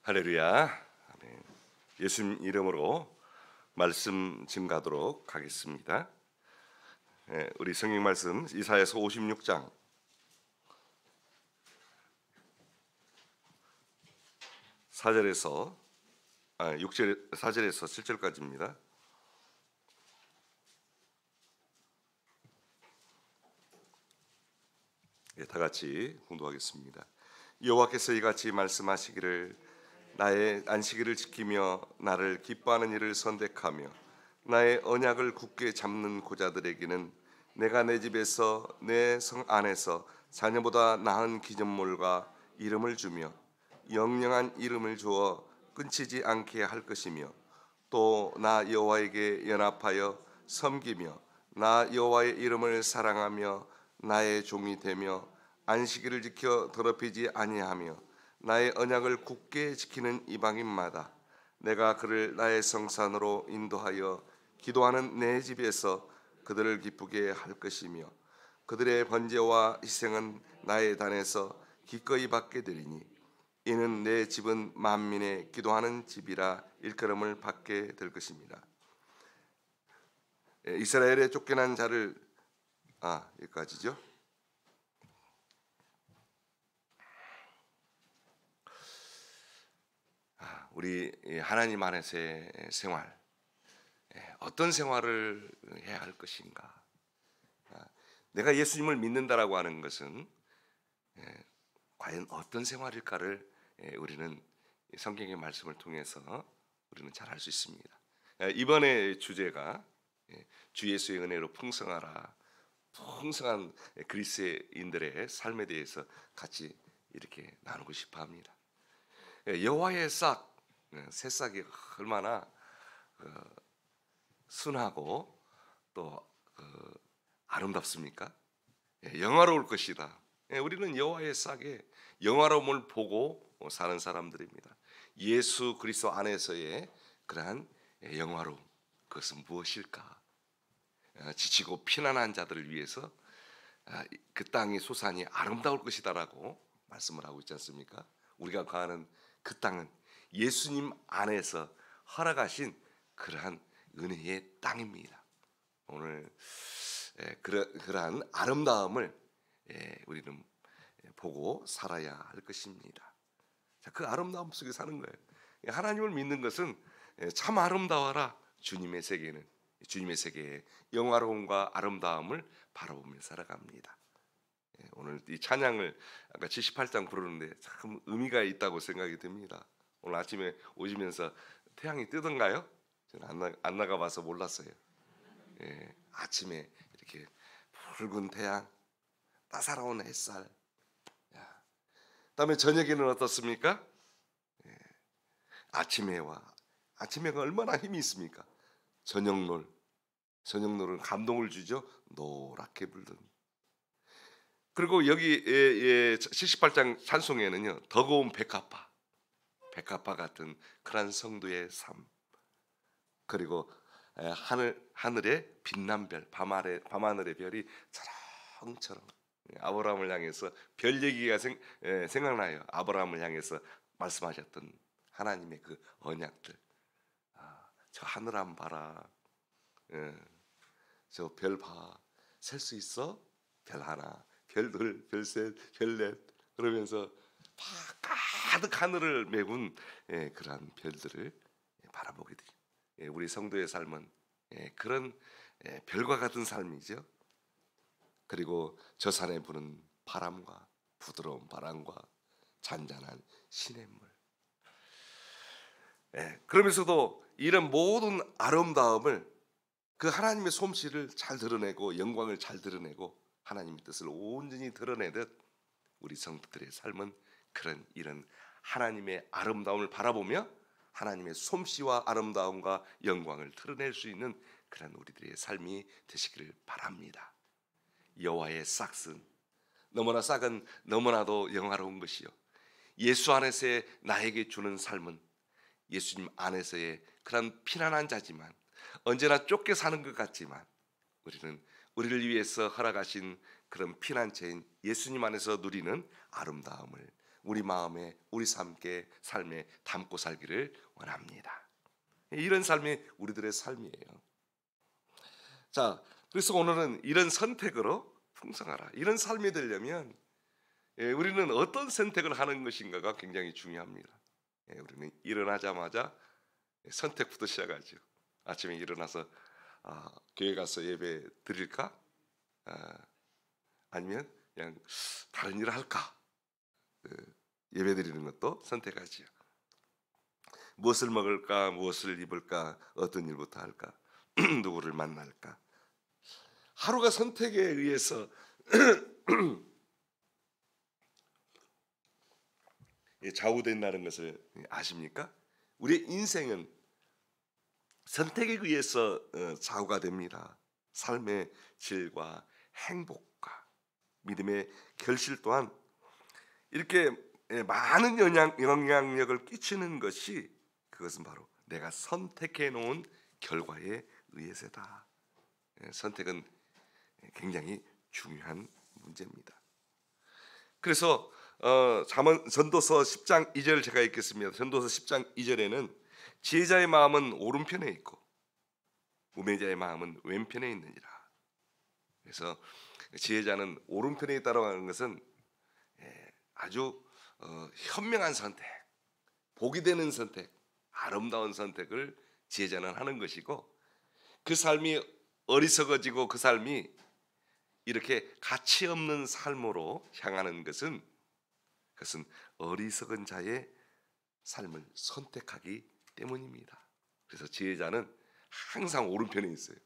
할렐루야. 아멘. 예수님 이름으로 말씀 증가하도록 하겠습니다. 우리 성경 말씀 이사야서 56장 4절에서 7절까지입니다. 다 같이 공독하겠습니다. 여호와께서 이같이 말씀하시기를 나의 안식일을 지키며 나를 기뻐하는 일을 선택하며 나의 언약을 굳게 잡는 고자들에게는 내가 내 집에서 내 성 안에서 자녀보다 나은 기념물과 이름을 주며 영영한 이름을 주어 끊치지 않게 할 것이며 또 나 여호와에게 연합하여 섬기며 나 여호와의 이름을 사랑하며 나의 종이 되며 안식일을 지켜 더럽히지 아니하며 나의 언약을 굳게 지키는 이방인마다 내가 그를 나의 성산으로 인도하여 기도하는 내 집에서 그들을 기쁘게 할 것이며 그들의 번제와 희생은 나의 단에서 기꺼이 받게 되리니 이는 내 집은 만민의 기도하는 집이라 일컬음을 받게 될 것입니다. 이스라엘에 쫓겨난 자를 여기까지죠. 우리 하나님 안에서의 생활, 어떤 생활을 해야 할 것인가? 내가 예수님을 믿는다라고 하는 것은 과연 어떤 생활일까를 우리는 성경의 말씀을 통해서 우리는 잘 알 수 있습니다. 이번에 주제가 주 예수의 은혜로 풍성하라, 풍성한 그리스인들의 삶에 대해서 같이 이렇게 나누고 싶어 합니다. 여호와의 싹, 새싹이 얼마나 순하고 또 아름답습니까? 영화로울 것이다. 우리는 여호와의 싹의 영화로움을 보고 사는 사람들입니다. 예수 그리스도 안에서의 그러한 영화로움, 그것은 무엇일까? 지치고 피난한 자들을 위해서 그 땅의 소산이 아름다울 것이다라고 말씀을 하고 있지 않습니까? 우리가 가는 그 땅은 예수님 안에서 허락하신 그러한 은혜의 땅입니다. 오늘 그러한 아름다움을 우리는 보고 살아야 할 것입니다. 그 아름다움 속에 사는 거예요. 하나님을 믿는 것은 참 아름다워라. 주님의 세계는 주님의 세계의 영화로움과 아름다움을 바라보며 살아갑니다. 오늘 이 찬양을 아까 78장 부르는데 참 의미가 있다고 생각이 듭니다. 오늘 아침에 오시면서 태양이 뜨던가요? 저는 안 나가봐서 몰랐어요. 아침에 이렇게 붉은 태양, 따사로운 햇살. 그다음에 저녁에는 어떻습니까? 아침해가 얼마나 힘이 있습니까? 저녁놀은 감동을 주죠. 노랗게 불던. 그리고 여기 78장 찬송에는요, 더 고운 백합화 같은 그런 성도의 삶, 그리고 하늘의 빛난 별, 밤하늘의 별이 저렁저렁 아브라함을 향해서 별 얘기가 생각나요. 아브라함을 향해서 말씀하셨던 하나님의 그 언약들. 저 하늘 한번 봐라. 저 별 봐. 셀 수 있어? 별 하나, 별 둘, 별 셋, 별 넷. 그러면서 가득 하늘을 메운 그러한 별들을 바라보게 돼요. 우리 성도의 삶은 그런 별과 같은 삶이죠. 그리고 저 산에 부는 바람과 부드러운 바람과 잔잔한 시냇물. 그러면서도 이런 모든 아름다움을 그 하나님의 솜씨를 잘 드러내고 영광을 잘 드러내고 하나님의 뜻을 온전히 드러내듯 우리 성도들의 삶은 이런 하나님의 아름다움을 바라보며 하나님의 솜씨와 아름다움과 영광을 드러낼 수 있는 그런 우리들의 삶이 되시기를 바랍니다. 여호와의 싹은 싹은 너무나도 영화로운 것이요, 예수 안에서의 나에게 주는 삶은 예수님 안에서의 그런 피난한 자지만 언제나 쫓겨 사는 것 같지만 우리는 우리를 위해서 허락하신 그런 피난처인 예수님 안에서 누리는 아름다움을 우리 마음에 우리 삶에 담고 살기를 원합니다. 이런 삶이 우리들의 삶이에요. 자, 그래서 오늘은 이런 선택으로 풍성하라, 이런 삶이 되려면 우리는 어떤 선택을 하는 것인가가 굉장히 중요합니다. 우리는 일어나자마자 선택부터 시작하죠. 아침에 일어나서 교회 가서 예배 드릴까? 아니면 그냥 다른 일을 할까? 예배 드리는 것도 선택하지요. 무엇을 먹을까? 무엇을 입을까? 어떤 일부터 할까? 누구를 만날까? 하루가 선택에 의해서 좌우된다는 것을 아십니까? 우리의 인생은 선택에 의해서 좌우가 됩니다. 삶의 질과 행복과 믿음의 결실 또한 이렇게 많은 영향력을 끼치는 것이, 그것은 바로 내가 선택해 놓은 결과에 의해서다. 선택은 굉장히 중요한 문제입니다. 그래서 전도서 10장 2절 제가 읽겠습니다. 전도서 10장 2절에는 지혜자의 마음은 오른편에 있고 우매자의 마음은 왼편에 있느니라. 그래서 지혜자는 오른편에 있다고 하는 것은 아주 현명한 선택, 복이 되는 선택, 아름다운 선택을 지혜자는 하는 것이고, 그 삶이 어리석어지고 그 삶이 이렇게 가치 없는 삶으로 향하는 것은, 그것은 어리석은 자의 삶을 선택하기 때문입니다. 그래서 지혜자는 항상 오른편에 있어요.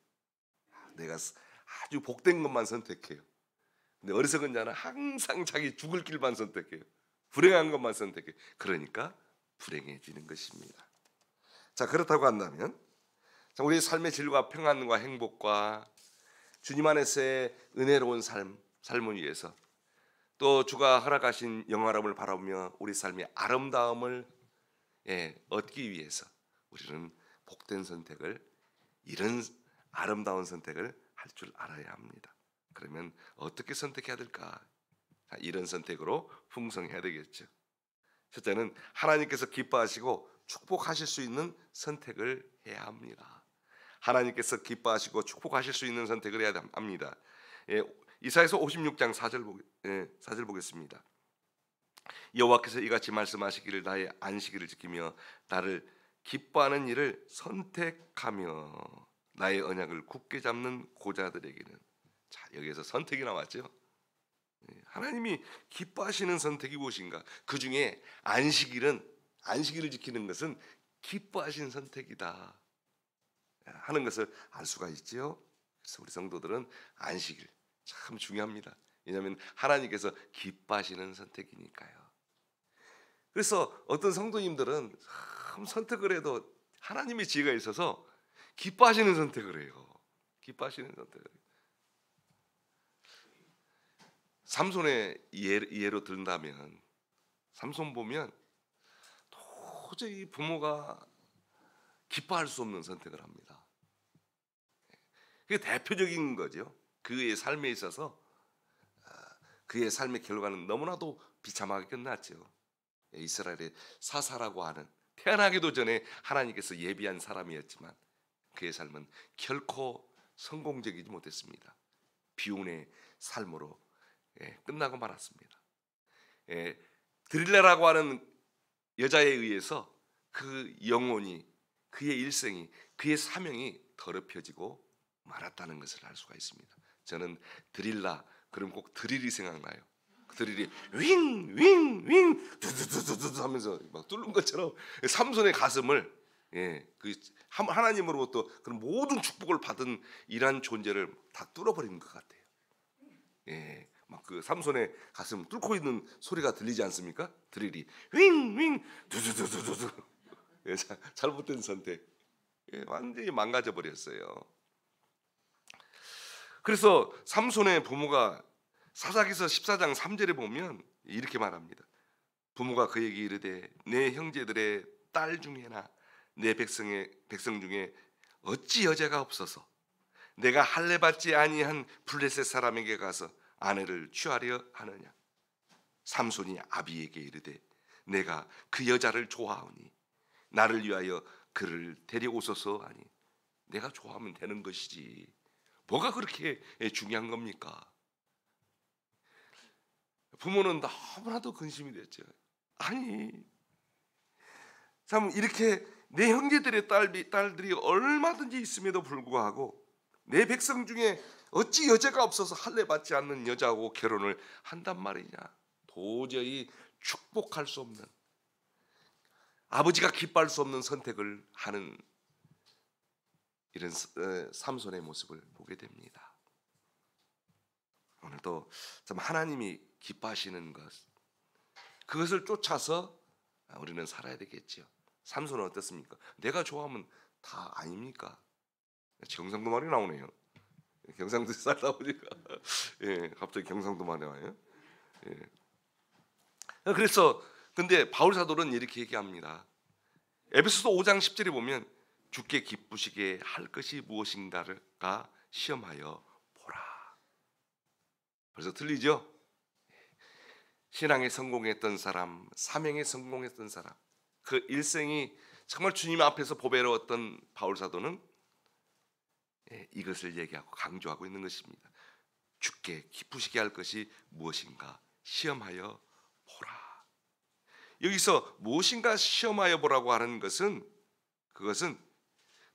내가 아주 복된 것만 선택해요. 근데 어리석은 자는 항상 자기 죽을 길만 선택해요. 불행한 것만 선택해요. 그러니까 불행해지는 것입니다. 자, 그렇다고 한다면 우리의 삶의 질과 평안과 행복과 주님 안에서의 은혜로운 삶을 위해서, 또 주가 허락하신 영화로움을 바라보며 우리 삶의 아름다움을 얻기 위해서 우리는 복된 선택을, 이런 아름다운 선택을 할 줄 알아야 합니다. 그러면 어떻게 선택해야 될까? 이런 선택으로 풍성해야 되겠죠. 첫째는 하나님께서 기뻐하시고 축복하실 수 있는 선택을 해야 합니다. 하나님께서 기뻐하시고 축복하실 수 있는 선택을 해야 합니다. 이사야서 56장 4절 보겠습니다. 여호와께서 이같이 말씀하시기를 나의 안식일을 지키며 나를 기뻐하는 일을 선택하며 나의 언약을 굳게 잡는 고자들에게는, 자, 여기에서 선택이 나왔죠. 하나님이 기뻐하시는 선택이 무엇인가? 그 중에 안식일을 지키는 것은 기뻐하시는 선택이다 하는 것을 알 수가 있지요. 그래서 우리 성도들은 안식일 참 중요합니다. 왜냐하면 하나님께서 기뻐하시는 선택이니까요. 그래서 어떤 성도님들은 참 선택을 해도 하나님의 지혜가 있어서 기뻐하시는 선택을 해요. 기뻐하시는 선택을 해요. 삼손의 예로 든다면, 삼손 보면 도저히 부모가 기뻐할 수 없는 선택을 합니다. 그게 대표적인 거죠. 그의 삶에 있어서 그의 삶의 결과는 너무나도 비참하게 끝났죠. 이스라엘의 사사라고 하는, 태어나기도 전에 하나님께서 예비한 사람이었지만 그의 삶은 결코 성공적이지 못했습니다. 비운의 삶으로 끝나고 말았습니다. 드릴라라고 하는 여자에 의해서 그 영혼이, 그의 일생이, 그의 사명이 더럽혀지고 말았다는 것을 알 수가 있습니다. 저는 드릴라 그럼 꼭 드릴이 생각나요. 그 드릴이 윙윙윙 두두두두두 하면서 막 뚫는 것처럼 삼손의 가슴을 그 하나님으로부터 그런 모든 축복을 받은 이러한 존재를 다 뚫어버린 것 같아요. 막 그 삼손의 가슴 뚫고 있는 소리가 들리지 않습니까? 드릴이 윙윙 두두두두두. 잘못된 선택, 완전히 망가져 버렸어요. 그래서 삼손의 부모가 사사기서 14장 3절에 보면 이렇게 말합니다. 부모가 그에게 이르되 내 형제들의 딸 중에나 내 백성 중에 어찌 여자가 없어서 내가 할례 받지 아니한 블레셋 사람에게 가서 아내를 취하려 하느냐. 삼손이 아비에게 이르되 내가 그 여자를 좋아하오니 나를 위하여 그를 데려오소서 하니 내가 좋아하면 되는 것이지 뭐가 그렇게 중요한 겁니까? 부모는 너무나도 근심이 됐죠. 아니 참 이렇게 내 형제들의 딸들이 얼마든지 있음에도 불구하고 내 백성 중에 어찌 여자가 없어서 할례 받지 않는 여자하고 결혼을 한단 말이냐. 도저히 축복할 수 없는, 아버지가 기뻐할 수 없는 선택을 하는 이런 삼손의 모습을 보게 됩니다. 오늘도 참 하나님이 기뻐하시는 것, 그것을 쫓아서 우리는 살아야 되겠죠. 삼손은 어떻습니까? 내가 좋아하면 다 아닙니까? 경상도 말이 나오네요. 경상도에 살다 보니까 갑자기 경상도 말이 나와요. 그래서 근데 바울 사도는 이렇게 얘기합니다. 에베소서 5장 10절에 보면 주께 기쁘시게 할 것이 무엇인가가 시험하여 보라. 벌써 틀리죠? 신앙에 성공했던 사람, 사명에 성공했던 사람, 그 일생이 정말 주님 앞에서 보배로웠던 바울 사도는 이것을 얘기하고 강조하고 있는 것입니다. 주께 기쁘시게 할 것이 무엇인가 시험하여 보라. 여기서 무엇인가 시험하여 보라고 하는 것은 그것은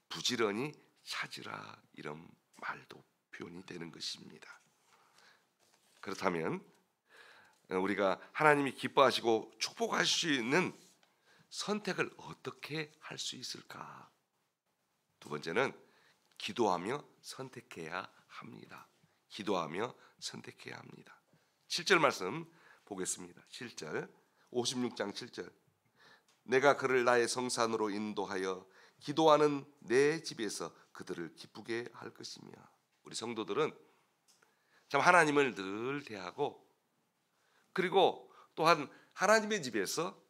부지런히 찾으라 이런 말도 표현이 되는 것입니다. 그렇다면 우리가 하나님이 기뻐하시고 축복하실 수 있는 선택을 어떻게 할 수 있을까? 두 번째는 기도하며 선택해야 합니다. 기도하며 선택해야 합니다. 7절 말씀 보겠습니다. 7절 56장 7절 내가 그를 나의 성산으로 인도하여 기도하는 내 집에서 그들을 기쁘게 할 것이며. 우리 성도들은 참 하나님을 늘 대하고 그리고 또한 하나님의 집에서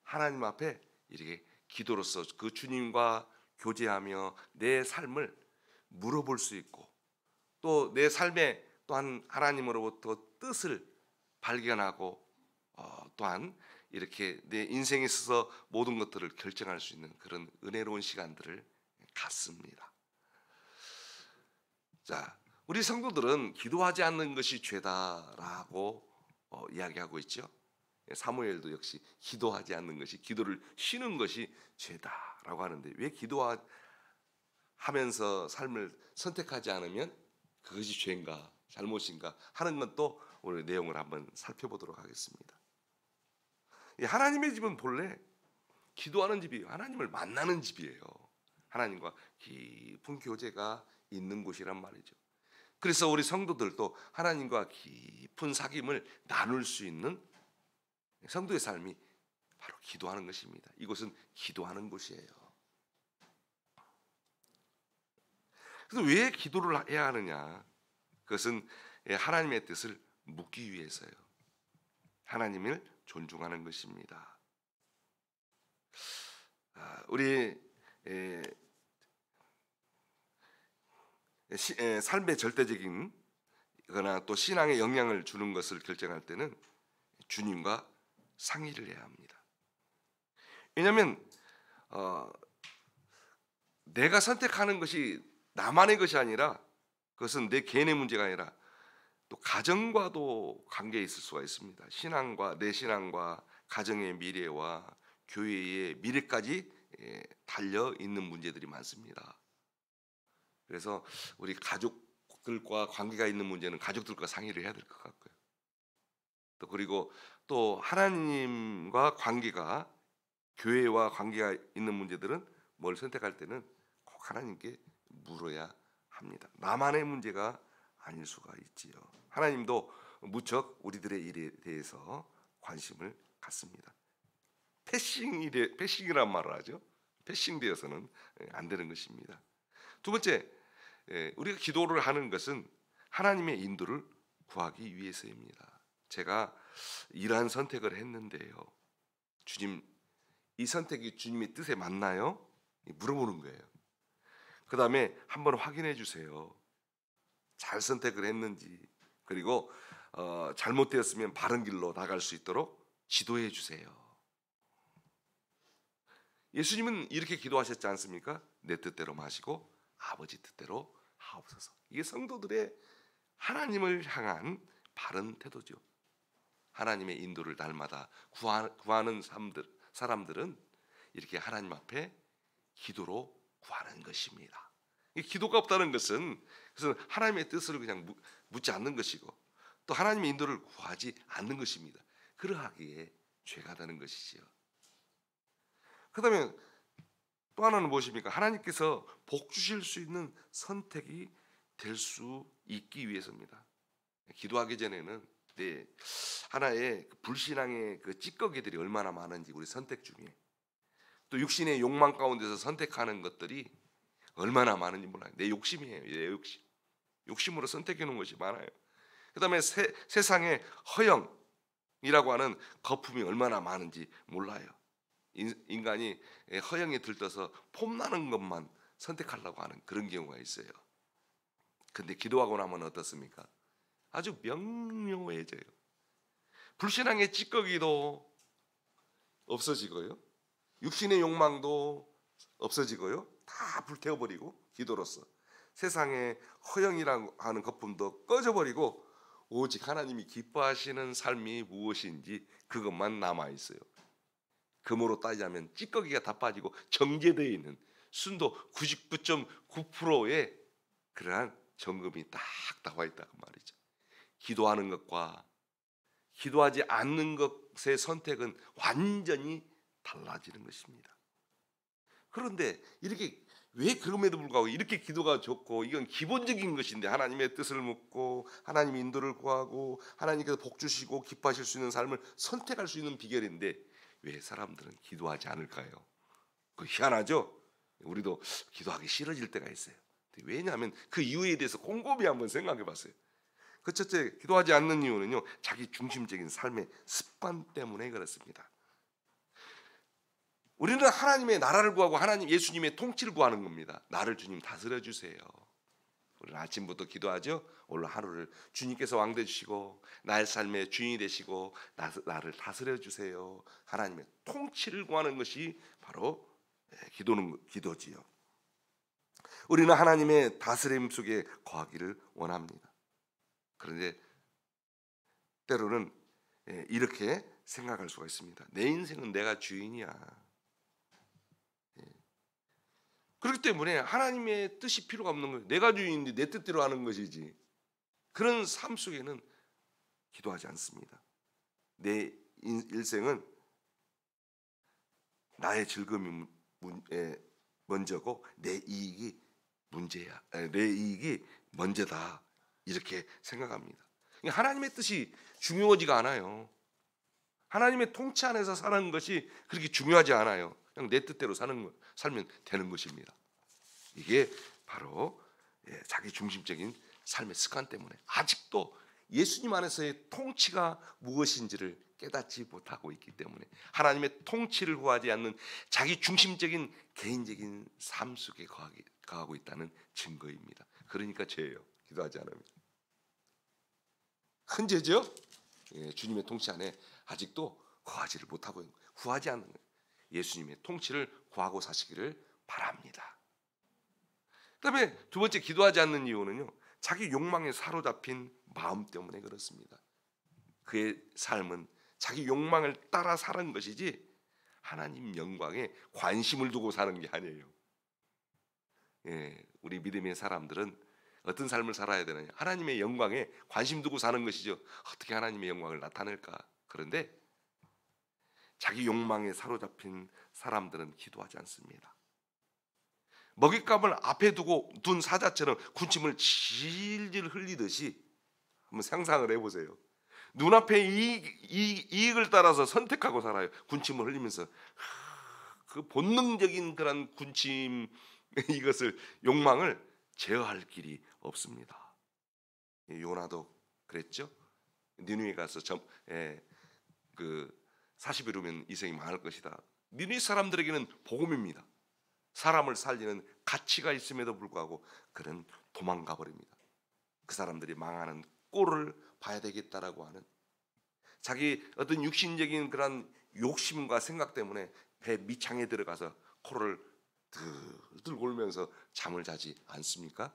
하나님 앞에 이렇게 기도로서 그 주님과 교제하며 내 삶을 물어볼 수 있고 또 내 삶에 또한 하나님으로부터 뜻을 발견하고 또한 이렇게 내 인생에 있어서 모든 것들을 결정할 수 있는 그런 은혜로운 시간들을 갖습니다. 자, 우리 성도들은 기도하지 않는 것이 죄다라고 이야기하고 있죠. 사무엘도 역시 기도하지 않는 것이, 기도를 쉬는 것이 죄다라고 하는데 왜 기도하면서 삶을 선택하지 않으면 그것이 죄인가 잘못인가 하는 건 또 오늘 내용을 한번 살펴보도록 하겠습니다. 하나님의 집은 본래 기도하는 집이에요. 하나님을 만나는 집이에요. 하나님과 깊은 교제가 있는 곳이란 말이죠. 그래서 우리 성도들도 하나님과 깊은 사귐을 나눌 수 있는 성도의 삶이 바로 기도하는 것입니다. 이곳은 기도하는 곳이에요. 그래서 왜 기도를 해야 하느냐? 그것은 하나님의 뜻을 묻기 위해서요. 하나님을 존중하는 것입니다. 우리 삶의 절대적인 거나 또 신앙에 영향을 주는 것을 결정할 때는 주님과 상의를 해야 합니다. 왜냐하면 내가 선택하는 것이 나만의 것이 아니라 그것은 내 개인의 문제가 아니라 또 가정과도 관계에 있을 수가 있습니다. 신앙과 내 신앙과 가정의 미래와 교회의 미래까지 달려 있는 문제들이 많습니다. 그래서 우리 가족들과 관계가 있는 문제는 가족들과 상의를 해야 될 것 같고요. 또 그리고 또 하나님과 관계가 교회와 관계가 있는 문제들은 뭘 선택할 때는 꼭 하나님께 물어야 합니다. 나만의 문제가 아닐 수가 있지요. 하나님도 무척 우리들의 일에 대해서 관심을 갖습니다. 패싱이란 말을 하죠. 패싱되어서는 안 되는 것입니다. 두 번째, 우리가 기도를 하는 것은 하나님의 인도를 구하기 위해서입니다. 제가 이러한 선택을 했는데요. 주님, 이 선택이 주님의 뜻에 맞나요? 물어보는 거예요. 그 다음에 한번 확인해 주세요. 잘 선택을 했는지. 그리고 잘못되었으면 바른 길로 나갈 수 있도록 지도해 주세요. 예수님은 이렇게 기도하셨지 않습니까? 내 뜻대로 마시고 아버지 뜻대로 하옵소서. 이게 성도들의 하나님을 향한 바른 태도죠. 하나님의 인도를 날마다 구하는 사람들은 이렇게 하나님 앞에 기도로 구하는 것입니다. 기도가 없다는 것은 그래서 하나님의 뜻을 그냥 묻지 않는 것이고 또 하나님의 인도를 구하지 않는 것입니다. 그러하기에 죄가 되는 것이지요. 그다음에 또 하나는 무엇입니까? 하나님께서 복 주실 수 있는 선택이 될 수 있기 위해서입니다. 기도하기 전에는 하나의 불신앙의 그 찌꺼기들이 얼마나 많은지 우리 선택 중에 또 육신의 욕망 가운데서 선택하는 것들이 얼마나 많은지 몰라요. 내 욕심이에요. 내 욕심으로 선택해 놓은 것이 많아요. 그다음에 세상의 허영이라고 하는 거품이 얼마나 많은지 몰라요. 인간이 허영에 들떠서 폼나는 것만 선택하려고 하는 그런 경우가 있어요. 근데 기도하고 나면 어떻습니까? 아주 명료해져요. 불신앙의 찌꺼기도 없어지고요. 육신의 욕망도 없어지고요. 다 불태워버리고 기도로서 세상의 허영이라고 하는 거품도 꺼져버리고 오직 하나님이 기뻐하시는 삶이 무엇인지 그것만 남아있어요. 금으로 따지자면 찌꺼기가 다 빠지고 정제되어 있는 순도 99.9%의 그러한 정금이 딱 나와 있다 그 말이죠. 기도하는 것과 기도하지 않는 것의 선택은 완전히 달라지는 것입니다. 그런데 이렇게 왜 그럼에도 불구하고 이렇게 기도가 좋고 이건 기본적인 것인데 하나님의 뜻을 묻고 하나님의 인도를 구하고 하나님께서 복 주시고 기뻐하실 수 있는 삶을 선택할 수 있는 비결인데 왜 사람들은 기도하지 않을까요? 그 희한하죠? 우리도 기도하기 싫어질 때가 있어요. 왜냐하면 그 이유에 대해서 곰곰이 한번 생각해 봤어요. 그 첫째, 기도하지 않는 이유는요, 자기 중심적인 삶의 습관 때문에 그렇습니다. 우리는 하나님의 나라를 구하고 하나님 예수님의 통치를 구하는 겁니다. 나를 주님 다스려 주세요. 우리는 아침부터 기도하죠. 오늘 하루를 주님께서 왕돼 주시고 나의 삶의 주인이 되시고 나를 다스려 주세요. 하나님의 통치를 구하는 것이 바로 기도지요. 우리는 하나님의 다스림 속에 거하기를 원합니다. 그런데 때로는 이렇게 생각할 수가 있습니다. 내 인생은 내가 주인이야. 그렇기 때문에 하나님의 뜻이 필요가 없는 거예요. 내가 주인인데 내 뜻대로 하는 것이지. 그런 삶 속에는 기도하지 않습니다. 내 일생은 나의 즐거움이 먼저고 내 이익이 문제야. 내 이익이 먼저다. 이렇게 생각합니다. 하나님의 뜻이 중요하지가 않아요. 하나님의 통치 안에서 사는 것이 그렇게 중요하지 않아요. 그냥 내 뜻대로 살면 되는 것입니다. 이게 바로 자기 중심적인 삶의 습관 때문에 아직도 예수님 안에서의 통치가 무엇인지를 깨닫지 못하고 있기 때문에 하나님의 통치를 구하지 않는 자기 중심적인 개인적인 삶 속에 거하고 있다는 증거입니다. 그러니까 죄예요. 기도하지 않으면. 큰 죄죠? 주님의 통치 안에 아직도 거하지를 못하고 있는 거예요. 구하지 않는 거예요. 예수님의 통치를 구하고 사시기를 바랍니다. 그다음에 두 번째 기도하지 않는 이유는요. 자기 욕망에 사로잡힌 마음 때문에 그렇습니다. 그의 삶은 자기 욕망을 따라 사는 것이지 하나님 영광에 관심을 두고 사는 게 아니에요. 우리 믿음의 사람들은 어떤 삶을 살아야 되느냐? 하나님의 영광에 관심 두고 사는 것이죠. 어떻게 하나님의 영광을 나타낼까? 그런데 자기 욕망에 사로잡힌 사람들은 기도하지 않습니다. 먹잇감을 앞에 둔 사자처럼 군침을 질질 흘리듯이 한번 상상을 해보세요. 눈앞에 이익을 따라서 선택하고 살아요. 군침을 흘리면서 그 본능적인 그런 군침 이것을 욕망을 제어할 길이 없습니다. 요나도 그랬죠. 니느웨 가서 40일 후면 이생이 망할 것이다. 니느웨 사람들에게는 복음입니다. 사람을 살리는 가치가 있음에도 불구하고 그는 도망가 버립니다. 그 사람들이 망하는 꼴을 봐야 되겠다라고 하는 자기 어떤 육신적인 그런 욕심과 생각 때문에 배 밑창에 들어가서 코를 들들 골면서 잠을 자지 않습니까?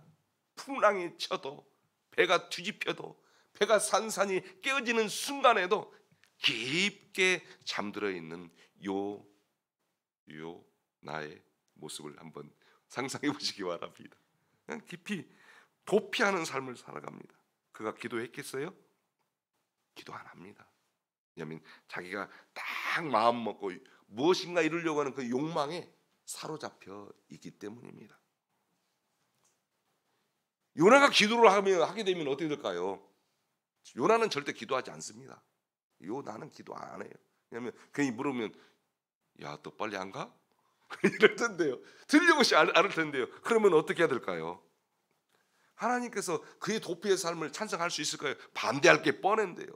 풍랑이 쳐도 배가 뒤집혀도 배가 산산이 깨어지는 순간에도 깊게 잠들어 있는 요 나의 모습을 한번 상상해 보시기 바랍니다. 그냥 깊이 도피하는 삶을 살아갑니다. 그가 기도했겠어요? 기도 안 합니다. 왜냐하면 자기가 딱 마음 먹고 무엇인가 이루려고 하는 그 욕망에 사로잡혀 있기 때문입니다. 요나가 기도를 하게 되면 어떻게 될까요? 요나는 절대 기도하지 않습니다. 요나는 기도 안 해요. 왜냐하면 괜히 물으면 야, 너 빨리 안 가? 이럴 텐데요. 들려고시 않을 텐데요. 그러면 어떻게 해야 될까요? 하나님께서 그의 도피의 삶을 찬성할 수 있을까요? 반대할 게 뻔한데요.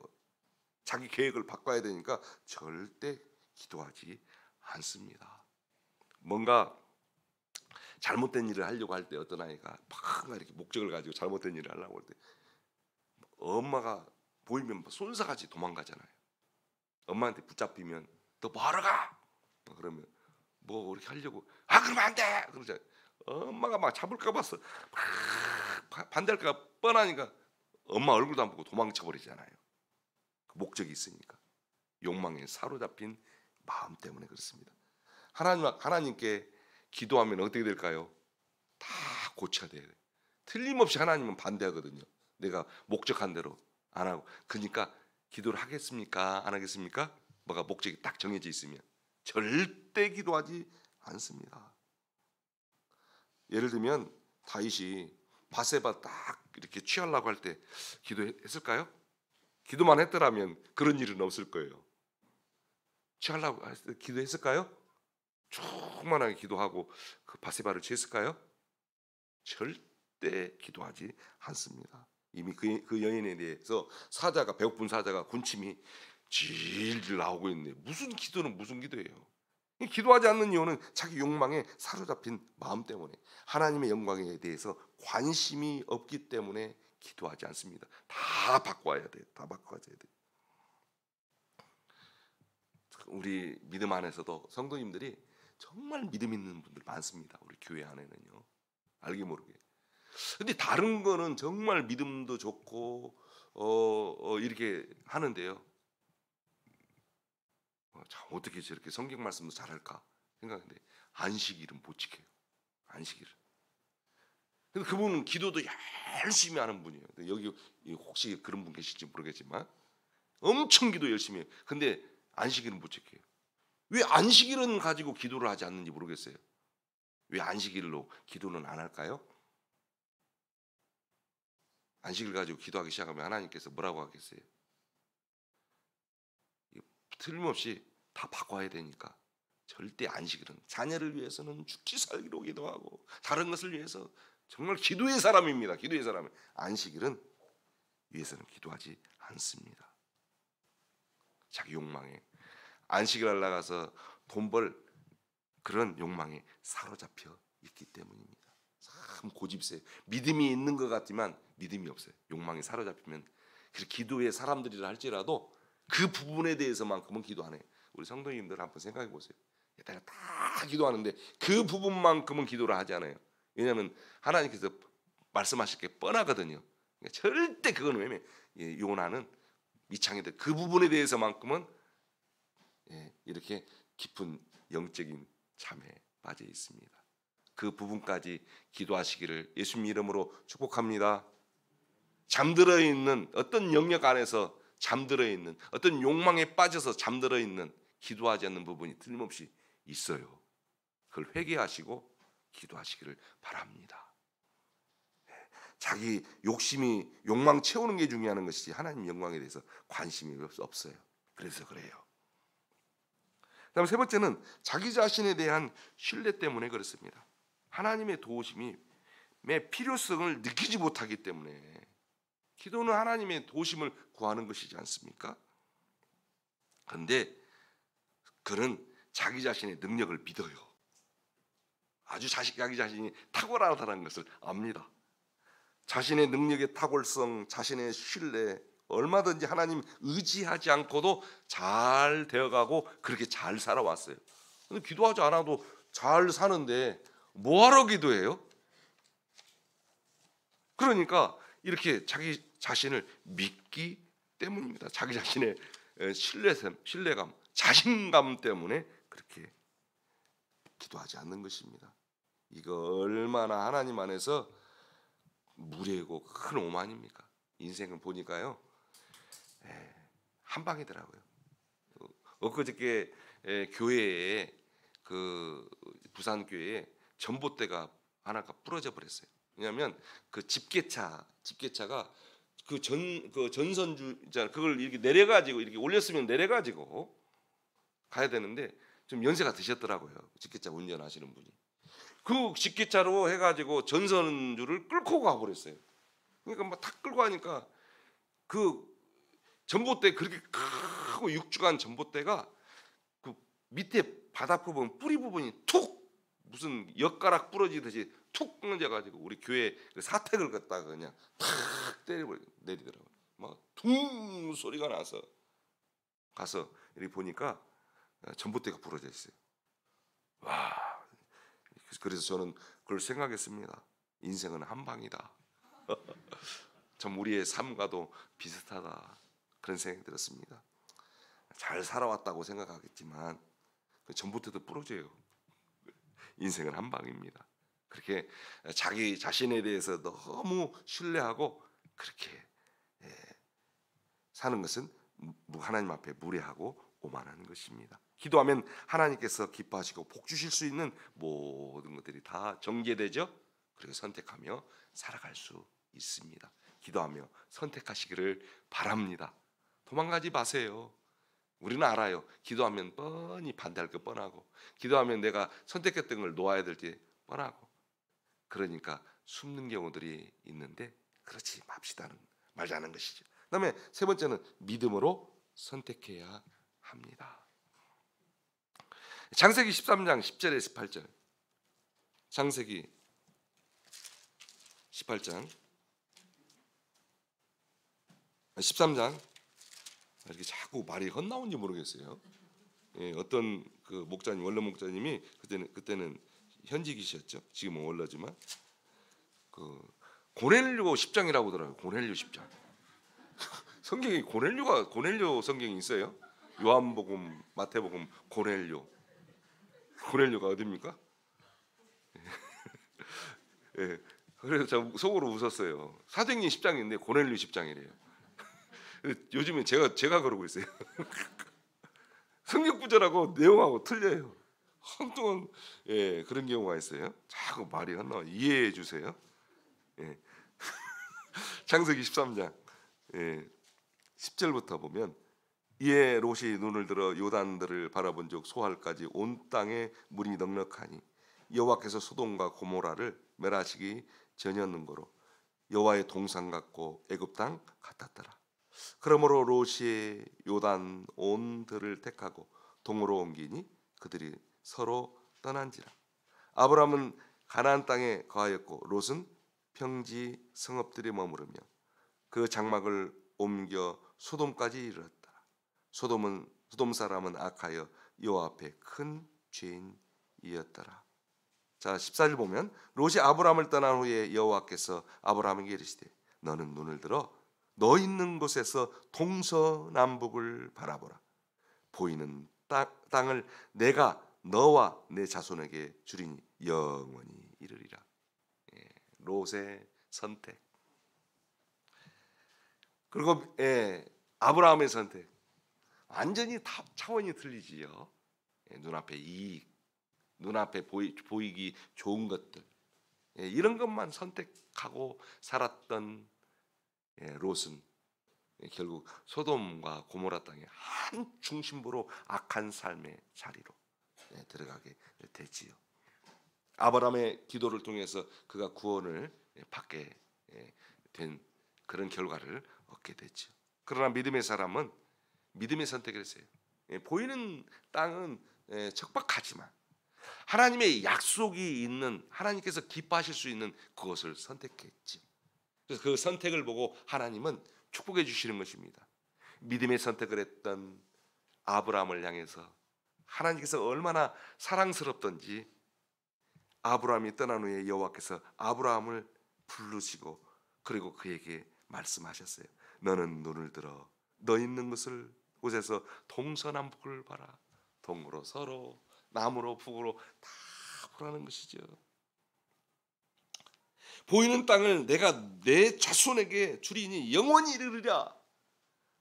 자기 계획을 바꿔야 되니까 절대 기도하지 않습니다. 뭔가 잘못된 일을 하려고 할 때 어떤 아이가 막 이렇게 목적을 가지고 잘못된 일을 하려고 할 때 엄마가 보이면 쏜사같이 도망가잖아요. 엄마한테 붙잡히면 너 뭐하러 가? 그러면 뭐 이렇게 하려고 그러면 안 돼! 그러잖아요. 엄마가 막 잡을까 봐서 막 반대할까 뻔하니까 엄마 얼굴도 안 보고 도망쳐 버리잖아요. 목적이 있으니까. 욕망에 사로잡힌 마음 때문에 그렇습니다. 하나님께 기도하면 어떻게 될까요? 다 고쳐야 돼요. 틀림없이 하나님은 반대하거든요. 내가 목적한 대로 안 하고. 그러니까 기도를 하겠습니까? 안 하겠습니까? 뭐가 목적이 딱 정해져 있으면 절대 기도하지 않습니다. 예를 들면 다윗이 바세바 딱 이렇게 취하려고 할 때 기도했을까요? 기도만 했더라면 그런 일은 없을 거예요. 취하려고 할 때 기도했을까요? 충만하게 기도하고 그 바세바를 취했을까요? 절대 기도하지 않습니다. 이미 그 여인에 대해서 배고픈 사자가 군침이 질질 나오고 있는데 무슨 기도예요? 기도하지 않는 이유는 자기 욕망에 사로잡힌 마음 때문에 하나님의 영광에 대해서 관심이 없기 때문에 기도하지 않습니다. 다 바꿔야 돼요. 다 바꿔야 돼요. 우리 믿음 안에서도 성도님들이 정말 믿음 있는 분들 많습니다. 우리 교회 안에는요. 알게 모르게. 근데 다른 거는 정말 믿음도 좋고 이렇게 하는데요. 어떻게 저렇게 성경 말씀도 잘할까 생각하는데 안식일은 못 지켜요. 안식일을. 근데 그분은 기도도 열심히 하는 분이에요. 여기 혹시 그런 분 계실지 모르겠지만 엄청 기도 열심히 해요. 근데 안식일은 못 지켜요. 왜 안식일은 가지고 기도를 하지 않는지 모르겠어요. 왜 안식일로 기도는 안 할까요? 안식일 가지고 기도하기 시작하면 하나님께서 뭐라고 하겠어요? 틀림없이 다 바꿔야 되니까 절대 안식일은 자녀를 위해서는 죽기 살기로 기도하고 다른 것을 위해서 정말 기도의 사람입니다. 기도의 사람은 안식일은 위해서는 기도하지 않습니다. 자기 욕망에 안식일 하러 나가서 돈 벌 그런 욕망에 사로잡혀 있기 때문입니다. 참 고집세요. 믿음이 있는 것 같지만 믿음이 없어요. 욕망에 사로잡히면 기도의 사람들이라 할지라도 그 부분에 대해서만큼은 기도 안 해요. 우리 성도님들 한번 생각해 보세요. 내가 다 기도하는데 그 부분만큼은 기도를 하지 않아요. 왜냐하면 하나님께서 말씀하실 게 뻔하거든요. 그러니까 절대 그건 왜냐면 요나는 미창이들 그 부분에 대해서만큼은 이렇게 깊은 영적인 잠에 빠져 있습니다. 그 부분까지 기도하시기를 예수님 이름으로 축복합니다. 잠들어 있는 어떤 영역 안에서 잠들어 있는 어떤 욕망에 빠져서 잠들어 있는 기도하지 않는 부분이 틀림없이 있어요. 그걸 회개하시고 기도하시기를 바랍니다. 자기 욕망 채우는 게 중요한 것이지 하나님 영광에 대해서 관심이 없어요. 그래서 그래요. 그다음 세 번째는 자기 자신에 대한 신뢰 때문에 그렇습니다. 하나님의 도우심의 필요성을 느끼지 못하기 때문에 기도는 하나님의 도우심을 구하는 것이지 않습니까? 그런데 그는 자기 자신의 능력을 믿어요. 아주 자기 자신이 탁월하다는 것을 압니다. 자신의 능력의 탁월성, 자신의 신뢰, 얼마든지 하나님 의지하지 않고도 잘 되어가고 그렇게 잘 살아왔어요. 근데 기도하지 않아도 잘 사는데 뭐하러 기도해요? 그러니까 이렇게 자기 자신을 믿기 때문입니다. 자기 자신의 신뢰감, 자신감 때문에 그렇게 기도하지 않는 것입니다. 이거 얼마나 하나님 안에서 무례고 큰 오만입니까? 인생을 보니까요, 한 방이더라고요. 엊그저께 교회에 그 부산 교회에 전봇대가 하나가 부러져 버렸어요. 왜냐하면 그 집게차가 그 전선주 그걸 이렇게 내려가지고 이렇게 올렸으면 내려가지고 가야 되는데 좀 연세가 드셨더라고요. 집게차 운전하시는 분이. 그 집게차로 해가지고 전선주를 끌고 가버렸어요. 그러니까 막 탁 끌고 가니까 그 전봇대 그렇게 크고 육중한 전봇대가 그 밑에 바닥 부분 뿌리 부분이 툭 무슨 엿가락 부러지듯이 툭 끊어져가지고 우리 교회 사택을 걷다가 그냥 탁 내리더라고요. 막 퉁 소리가 나서 가서 이렇게 보니까 전봇대가 부러져 있어요. 와, 그래서 저는 그걸 생각했습니다. 인생은 한 방이다. 참 우리의 삶과도 비슷하다 그런 생각이 들었습니다. 잘 살아왔다고 생각하겠지만 그 전봇대도 부러져요. 인생은 한 방입니다. 그렇게 자기 자신에 대해서 너무 신뢰하고 그렇게 사는 것은 하나님 앞에 무례하고 오만한 것입니다. 기도하면 하나님께서 기뻐하시고 복 주실 수 있는 모든 것들이 다 정제되죠. 그리고 선택하며 살아갈 수 있습니다. 기도하며 선택하시기를 바랍니다. 도망가지 마세요. 우리는 알아요. 기도하면 뻔히 반대할 거 뻔하고 기도하면 내가 선택했던 걸 놓아야 될지 뻔하고 그러니까 숨는 경우들이 있는데 그렇지 말자는 것이죠. 그다음에 세 번째는 믿음으로 선택해야 합니다. 창세기 13장 10절에 18절. 창세기 13장 이렇게 자꾸 말이 헛나온지 모르겠어요. 어떤 그 목자님 원로 목자님이 그때는 현직이셨죠. 지금은 원로지만 그 고넬료 10장이라고 하더라고요. 고넬료 10장. 성경이 고넬료 성경이 있어요. 요한복음, 마태복음, 고넬료가 어디입니까? 예. 그래서 저 속으로 웃었어요. 사도행전 10장인데 고넬료 10장이래요. 요즘에 제가 그러고 있어요. 성경 구절하고 내용하고 틀려요. 한동안 그런 경우가 있어요. 자꾸 말이 헛나와. 이해해 주세요. 창세기 13장 10절부터 보면 이에 롯이 눈을 들어 요단들을 바라본즉 소할까지 온 땅에 물이 넉넉하니 여호와께서 소돔과 고모라를 멸하시기 전이었는고로 여호와의 동산 같고 애굽 땅 같았더라. 그러므로 롯이 요단 온 들을 택하고 동으로 옮기니 그들이 서로 떠난지라. 아브라함은 가나안 땅에 거하였고 롯은 평지 성읍들에 머무르며 그 장막을 옮겨 소돔까지 이르렀다. 소돔 사람은 악하여 여호와 앞에 큰 죄인이었더라. 자 14절 보면 롯이 아브라함을 떠난 후에 여호와께서 아브라함에게 이르시되 너는 눈을 들어 너 있는 곳에서 동서남북을 바라보라. 보이는 땅을 내가 너와 내 자손에게 주리니 영원히 이르리라. 롯의 선택. 그리고 아브라함의 선택. 완전히 차원이 틀리지요. 눈앞에 이익, 눈앞에 보이기 좋은 것들 이런 것만 선택하고 살았던 롯은 결국 소돔과 고모라 땅의 한 중심부로 악한 삶의 자리로 들어가게 되지요. 아브라함의 기도를 통해서 그가 구원을 받게 된 그런 결과를 얻게 됐죠. 그러나 믿음의 사람은 믿음의 선택을 했어요. 보이는 땅은 척박하지만 하나님의 약속이 있는 하나님께서 기뻐하실 수 있는 그것을 선택했죠. 그래서 그 선택을 보고 하나님은 축복해 주시는 것입니다. 믿음의 선택을 했던 아브라함을 향해서 하나님께서 얼마나 사랑스럽던지 아브라함이 떠난 후에 여호와께서 아브라함을 부르시고 그리고 그에게 말씀하셨어요. 너는 눈을 들어 너 있는 곳에서 동서남북을 봐라. 동으로 서로 남으로 북으로 다 보라는 것이죠. 보이는 땅을 내가 내 자손에게 주리니 영원히 이르리라.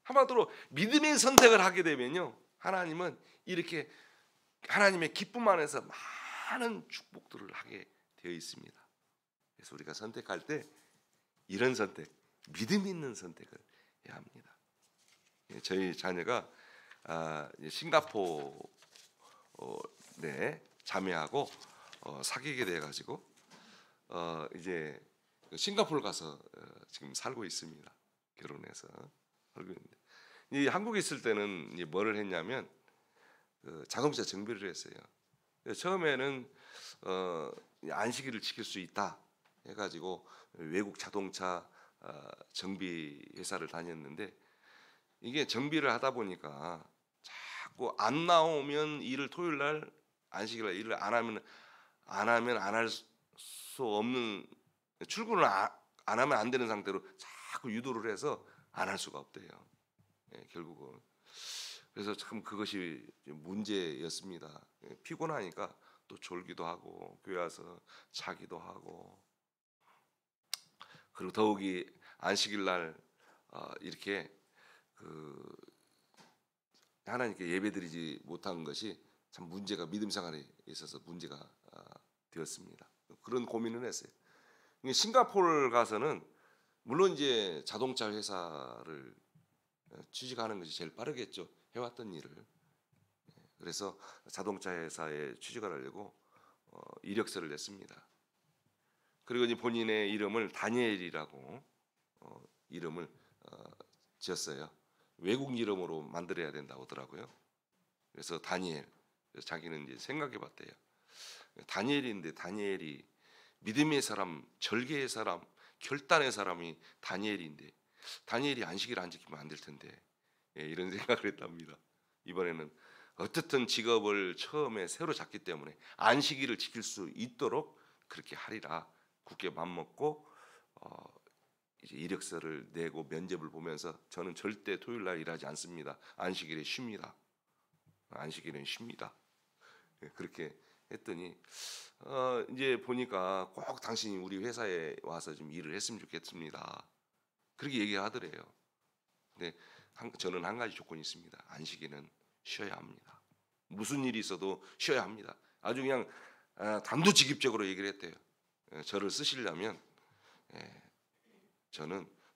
한마디로 믿음의 선택을 하게 되면요, 하나님은 이렇게 하나님의 기쁨 안에서 많은 축복들을 하게 되어 있습니다. 그래서 우리가 선택할 때 이런 선택, 믿음 있는 선택을 해야 합니다. 저희 자녀가 싱가포르에 자매하고 사귀게 돼 가지고 이제 싱가포르 가서 지금 살고 있습니다. 결혼해서 살고 있는데, 이 한국에 있을 때는 뭐를 했냐면 자동차 정비를 했어요. 처음에는 안식일을 지킬 수 있다 해가지고 외국 자동차 정비 회사를 다녔는데, 이게 정비를 하다 보니까 자꾸 안 나오면 일을 토요일 날 안식일날 일을 안 하면 안 할 수 없는, 출근을 안 하면 안 되는 상태로 자꾸 유도를 해서 안 할 수가 없대요. 결국은. 그래서 참 그것이 문제였습니다. 피곤하니까 또 졸기도 하고 교회 와서 자기도 하고, 그리고 더욱이 안식일 날 이렇게 하나님께 예배드리지 못한 것이 참 문제가, 믿음 생활에 있어서 문제가 되었습니다. 그런 고민을 했어요. 싱가포르 가서는 물론 이제 자동차 회사를 취직하는 것이 제일 빠르겠죠. 해왔던 일을. 그래서 자동차 회사에 취직을 하려고 이력서를 냈습니다. 그리고 이제 본인의 이름을 다니엘이라고 이름을 지었어요. 외국 이름으로 만들어야 된다고 하더라고요. 그래서 다니엘. 그래서 자기는 이제 생각해봤대요. 다니엘인데, 다니엘이 믿음의 사람, 절개의 사람, 결단의 사람이 다니엘인데 다니엘이 안식일 안 지키면 안 될 텐데, 이런 생각을 했답니다. 이번에는 어떻든 직업을 처음에 새로 잡기 때문에 안식일을 지킬 수 있도록 그렇게 하리라 굳게 맘먹고 이제 이력서를 내고 면접을 보면서 저는 절대 토요일 날 일하지 않습니다. 안식일에 쉽니다. 안식일은 쉽니다. 그렇게 했더니 이제 보니까 꼭 당신이 우리 회사에 와서 좀 일을 했으면 좋겠습니다. 그렇게 얘기하더래요. 근데 저는 한 가지 조건이 있습니다. 안식일은 쉬어야 합니다. 무슨 일이 있어도 쉬어야 합니다. 아주 그냥 단도직입적으로 얘기를 했대요. 저를 쓰시려면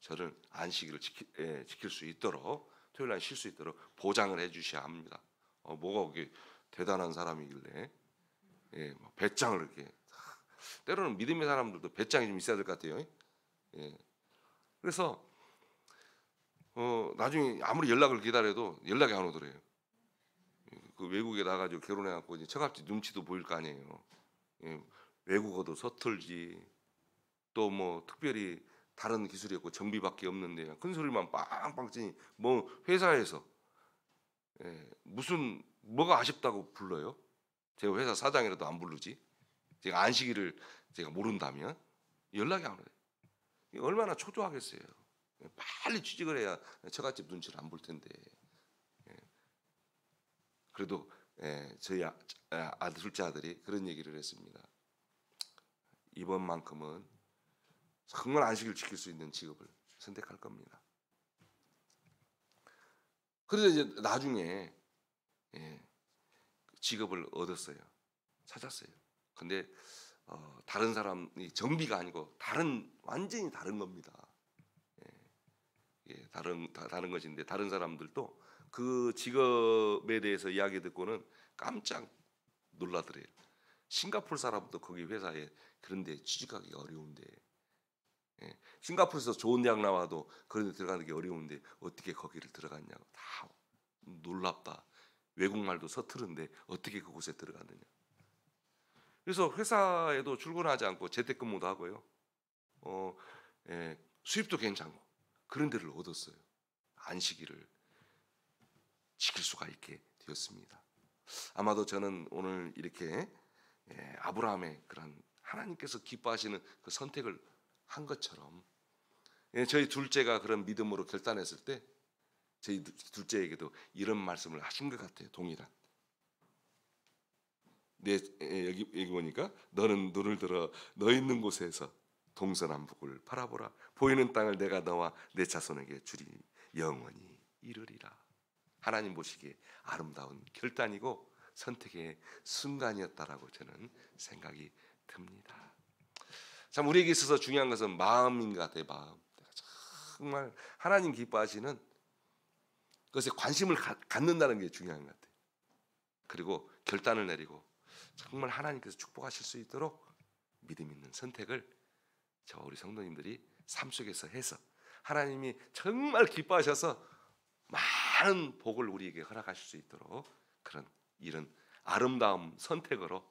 저를 안식일을 지킬 수 있도록, 토요일 날 쉴 수 있도록 보장을 해주셔야 합니다. 뭐가 그게 대단한 사람이길래 배짱을 이렇게, 때로는 믿음의 사람들도 배짱이 좀 있어야 될 것 같아요. 그래서 나중에 아무리 연락을 기다려도 연락이 안 오더래요. 그 외국에 나가지고 결혼해갖고 이제 처갓집 눈치도 보일 거 아니에요. 외국어도 서툴지, 또 뭐 특별히 다른 기술이 없고 정비밖에 없는데 큰 소리만 빵빵 치니 뭐 회사에서 무슨 뭐가 아쉽다고 불러요? 제가 회사 사장이라도 안 부르지. 제가 안식일을 제가 모른다면 연락이 안 오요. 얼마나 초조하겠어요. 빨리 취직을 해야 처갓집 눈치를 안 볼 텐데. 그래도 저희 둘째 아들이 그런 얘기를 했습니다. 이번만큼은 정말 안식일 지킬 수 있는 직업을 선택할 겁니다. 그래서 이제 나중에 직업을 얻었어요. 찾았어요. 근데 다른 사람이 정비가 아니고 완전히 다른 겁니다. 다른 것인데, 다른 사람들도 그 직업에 대해서 이야기 듣고는 깜짝 놀라더래요. 싱가포르 사람도 거기 회사에 그런데 취직하기가 어려운데, 싱가포르에서 좋은 대학 나와도 그런 데 들어가는 게 어려운데 어떻게 거기를 들어갔냐고 다 놀랍다. 외국말도 서투른데 어떻게 그곳에 들어갔느냐. 그래서 회사에도 출근하지 않고 재택근무도 하고요. 수입도 괜찮고 그런 데를 얻었어요. 안식일을 지킬 수가 있게 되었습니다. 아마도 저는 오늘 이렇게 아브라함의 그런 하나님께서 기뻐하시는 그 선택을 한 것처럼 저희 둘째가 그런 믿음으로 결단했을 때 저희 둘째에게도 이런 말씀을 하신 것 같아요. 동일한. 여기 보니까 너는 눈을 들어 너 있는 곳에서 동서남북을 바라보라. 보이는 땅을 내가 너와 내 자손에게 주리. 영원히 이르리라. 하나님 보시기에 아름다운 결단이고 선택의 순간이었다라고 저는 생각이 듭니다. 참 우리에게 있어서 중요한 것은 마음인 것 같아요. 마음. 정말 하나님 기뻐하시는 것에 관심을 갖는다는 게 중요한 것 같아요. 그리고 결단을 내리고 정말 하나님께서 축복하실 수 있도록 믿음 있는 선택을 저와 우리 성도님들이 삶 속에서 해서 하나님이 정말 기뻐하셔서 많은 복을 우리에게 허락하실 수 있도록 그런 이런 아름다운 선택으로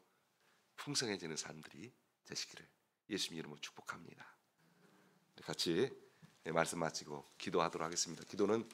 풍성해지는 삶들이 되시기를 예수님 이름으로 축복합니다. 같이 말씀 마치고 기도하도록 하겠습니다. 기도는